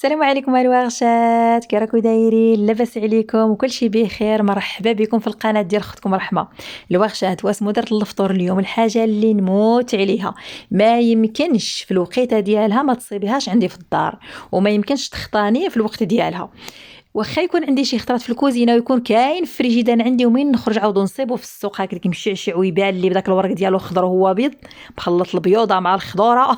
السلام عليكم الورشات، كي راكم دايرين؟ لاباس عليكم وكل شيء بخير. مرحبا بكم في القناه ديال اختكم رحمه. الورشات واسمو درت الفطور اليوم، الحاجه اللي نموت عليها، ما يمكنش في الوقيته ديالها ما تصيبيهاش عندي في الدار، وما يمكنش تخطاني في الوقت ديالها. واخا يكون عندي شي خطرات في الكوزينه ويكون كاين في الفريجيدان عندي، ومين نخرج عاودو نصيبو في السوق هكذا كيمشعشع ويبان اللي بداك الورق ديالو خضر وهو بيض، مخلط البيوضه مع الخضوره.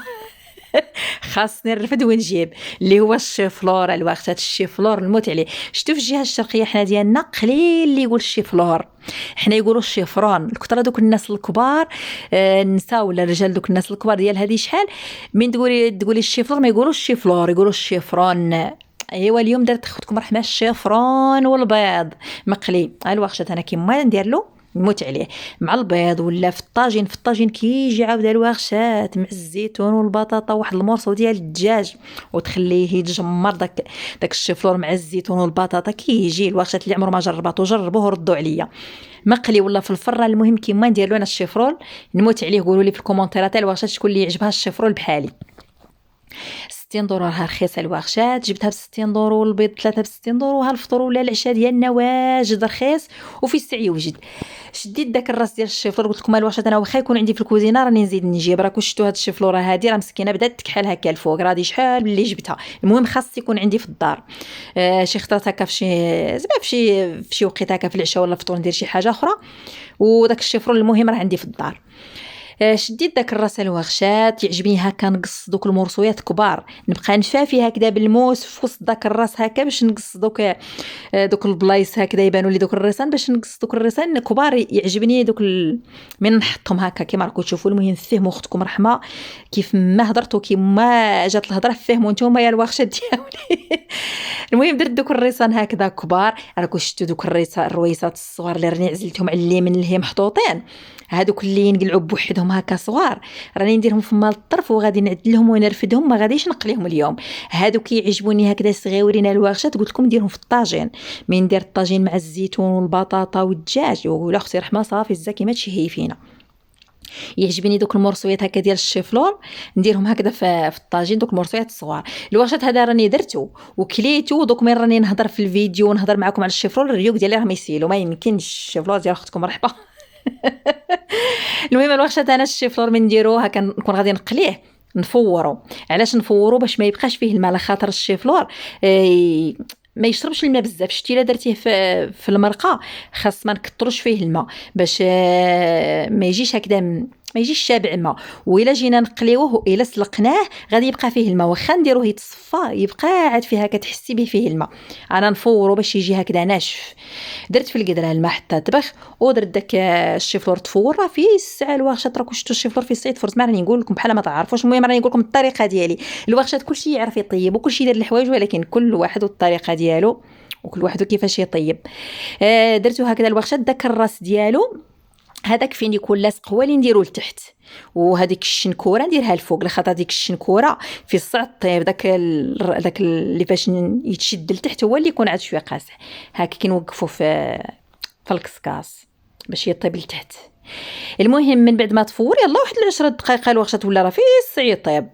خاصني نرفد ونجيب اللي هو الشيفلور. الوقتات الشيفلور الموت عليه. شفتوا في الجهه الشرقيه حنا ديالنا قليل اللي يقول الشيفلور، حنا يقولوا الشيفرون. الكثر دوك الناس الكبار، النساء ولا الرجال، دوك الناس الكبار ديال هذه شحال من تقولي الشيفلور ما يقولوش الشيفلور، يقولوا الشيفرون. ايوا اليوم درت اختكم رحمه الشيفرون والبيض مقلي. الوقت انا كيما ندير له نموت عليه مع البيض ولا في الطاجين. في الطاجين كيجي عاود الورشات مع الزيتون والبطاطا، واحد المورصو ديال الدجاج وتخليه يتجمر داك الشيفلور مع الزيتون والبطاطا، كيجي الورشات. اللي عمره ما جرباتو جربوه ردوا عليا. مقلي ولا في الفران، المهم كيما ندير له انا الشيفرول نموت عليه. قولوا لي في الكومونتيرات الورشات شكون اللي يعجبها الشيفرول بحالي. 60 دولار راها رخيصه الورشات، جبتها ب 60 دولار والبيض 3 ب 60 دولار، وها الفطور ولا العشاء ديالنا واجد رخيص وفي السع يوجد. شديت داك الراس ديال الشيفلور، قلت لكم الورشات انا واخا يكون عندي في الكوزينه راني نزيد نجيب. راكم شفتوا هاد الشيفلوره هادي راه مسكينه بدات تكحل هكا الفوق، راه شحال باللي جبتها. المهم خاص يكون عندي في الدار. شي خطرات هكا في شي زعما في شي وقيته هكا في العشاء ولا الفطور ندير شي حاجه اخرى، وداك الشيفرول المهم راه عندي في الدار. شديت داك الراس الورشات، يعجبني هكا نقص دوك المرصويات كبار، نبقى نفافي هكذا بالموس في وسط داك الراس هكا باش نقص دوك البلايص هكذا يبانوا لي دوك الريسان، باش نقص دوك الريسان كبار. يعجبني من نحطهم هكا كيما راكم تشوفوا. المهم فهموا اختكم رحمه كيف ما هضرت وكيما جات الهضره، فهموا نتوما يا الورشات ديالي. المهم درت دوك الريسان هكذا كبار. راكم شفتوا دوك الرويسات الصغار اللي راني عزلتهم على اليمين اللي هي محطوطين، هادوك اللي نقلعوا بوحدهم هكا صغار راني نديرهم في مال الطرف وغادي نعدلهم ونرفدهم، ما غاديش نقليهم اليوم. هادوك يعجبوني هكذا صغيورين الورشات. قلت لكم نديرهم في الطاجين، من ندير الطاجين مع الزيتون والبطاطا والدجاج. ولا اختي رحمه صافي الزكي ما تشهي فينا. يعجبني دوك المرصويات هكا ديال الشيفلور نديرهم هكذا في الطاجين، دوك المرصويات الصغار. الورشات هذا راني درتو وكليتو، دوك من راني نهضر في الفيديو ونهضر معكم على الشيفلور الريوق ديالي راه ما يسيلو، ما يمكنش الشيفلور ديال اختكم مرحبا. المهم الورشات انا الشيفلور من نديرو هكا نكون غادي نقليه نفورو. علاش نفورو؟ باش ما يبقاش فيه الماء، خاطر الشيفلور ما يشربش الماء بزاف. شتي الا درتيه في المرقه خاص ما نكثروش فيه الماء باش ما يجيش هكذا، ما يجيش شابع الماء. والا جينا نقليوه الا سلقناه غادي يبقى فيه الماء، واخا نديروه يتصفى يبقى عاد فيه هكا تحسي به فيه الماء. انا نفورو باش يجي هكذا ناشف. درت في القدره الماء حتى طبخ، ودرت داك الشيفلور تفور راه فيه الساعه. الورشات راكم شفتوا الشيفلور فيه السيد فرت، ما راني نقول لكم بحال ما تعرفوش. المهم راني نقول لكم الطريقه ديالي. الورشات كلشي يعرف يطيب وكلشي يدير الحوايج، ولكن كل واحد والطريقه ديالو وكل واحد كيفاش يطيب. درتو هكذا الورشات. داك الراس ديالو هذاك فين يكون لاصق هو اللي نديرو لتحت، وهذيك الشنكوره نديرها الفوق، لخاطر ديك الشنكوره في الصعد طيب داك اللي فاش يتشد لتحت هو اللي يكون عاد شويه قاصح هكا كنوقفوا في الكسكاس باش يطيب لتحت. المهم من بعد ما تفور يلا واحد 10 دقائق الوقت ولا راه في السعي يطيب.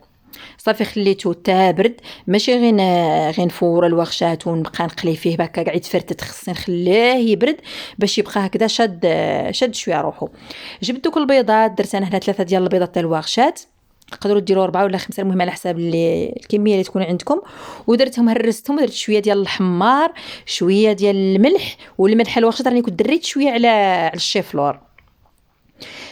صافي خليته تابرد، ماشي غير نفور الورشات ونبقى نقلي فيه هكا قاعد يتفرتت. خصني نخليه يبرد باش يبقى هكذا شاد شويه روحو. جبت دوك البيضات، درت انا هنا 3 ديال البيضات تاع الورشات، تقدروا ديروا 4 ولا 5 المهم على حساب الكميه اللي تكون عندكم. ودرتهم هرستهم ودرت شويه ديال الحمار شويه ديال الملح. والملح الورشات راني كنت دريت شويه على الشيفلور.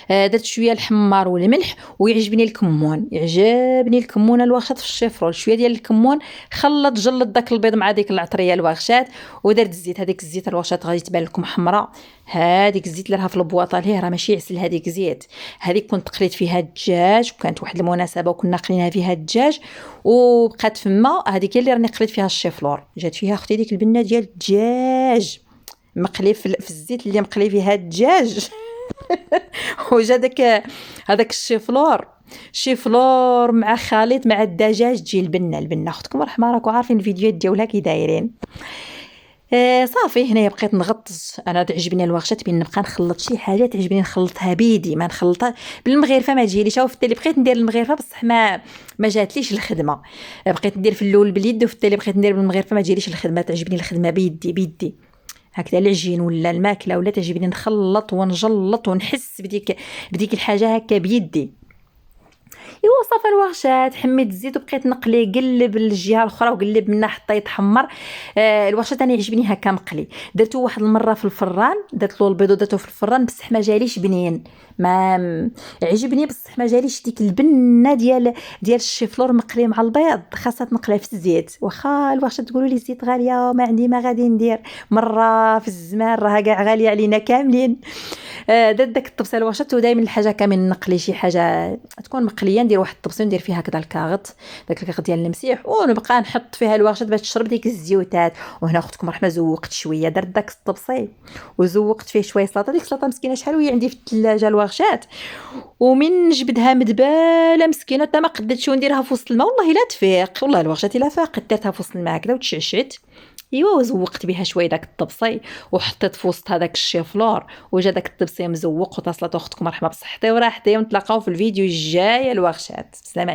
درت شويه الحمار والملح. ويعجبني الكمون، يعجبني الكمون الورشات في الشيفرول. شويه ديال الكمون خلط جلط داك البيض مع ديك العطريه الورشات. ودرت الزيت، هذيك الزيت الورشات غادي تبان لكم حمراء. هذيك الزيت اللي راها في البواطه ليه راه ماشي عسل، هذيك زيت. هذيك كنت قليت فيها الدجاج وكانت واحد المناسبه وكنا قلينا فيها الدجاج وبقات فما. هذيك اللي راني قليت فيها الشيفلور. جات فيها اختي ديك البنه ديال الدجاج مقلي في الزيت اللي مقلي فيها الدجاج. وجا هذاك شيفلور مع خليط مع الدجاج تجي البنه اختكم رحمه. راكم عارفين الفيديوهات ديالها كي دايرين. صافي هنايا بقيت نغطس. انا تعجبني الورشات بين نبقى نخلط شي حاجه تعجبني نخلطها بيدي، ما نخلطها بالمغرفه ما تجيليش. او في التالي بقيت ندير المغرفه بصح ما جاتليش الخدمه. بقيت ندير في الاول باليد وفي التالي بقيت ندير بالمغرفه ما تجيليش الخدمه. تعجبني الخدمه بيدي هكذا. العجين ولا الماكله ولا تعجبني نخلط ونجلط ونحس بديك الحاجه هكا بيدي. ايوا صافي الورشات حميت الزيت وبقيت نقلي، قلب الجهه الاخرى وقلب منها حتى يتحمر. الورشات انا يعجبني هكا مقلي. درتو واحد المره في الفران، درت له البيض ودرتو في الفران بصح ما جاليش بنين. ما عجبني بصح ما جاليش ديك البنه ديال الشيفلور مقلي مع البيض. خاصها تنقلها في الزيت. واخا الورشات تقولوا لي الزيت غاليه وما عندي ما غادي ندير، مره في الزمان راها كاع غاليه علينا كاملين. درت داك الطبسه الورشات. ودائما الحاجه كامل نقلي شي حاجه تكون مقليه، ندير واحد الطبسه وندير فيها هكذا الكاغط، داك الكاغط ديال المسيح، ونبقى نحط فيها الورشات باش تشرب ديك الزيوتات. وهنا اختكم رحمه زوقت شويه، درت داك الطبسي وزوقت فيه شويه سلطه. ديك السلطه مسكينه شحال وهي عندي في الثلاجه الورشات، ومن جبدها مدباله مسكينه حتى ما قدرتش نديرها في وسط الماء. والله لا تفيق، والله الورشات الا فاقت درتها في وسط الماء هكذا وتشعشعت. ايوا وزوقت بها شويه داك الطبسي وحطيت في وسط هذاك الشيفلور، وجا داك الطبسي مزوق. وتصلت اختكم رحمه بصحتي وراحتي. ونتلاقاو في الفيديو الجاي الورشات. سلام.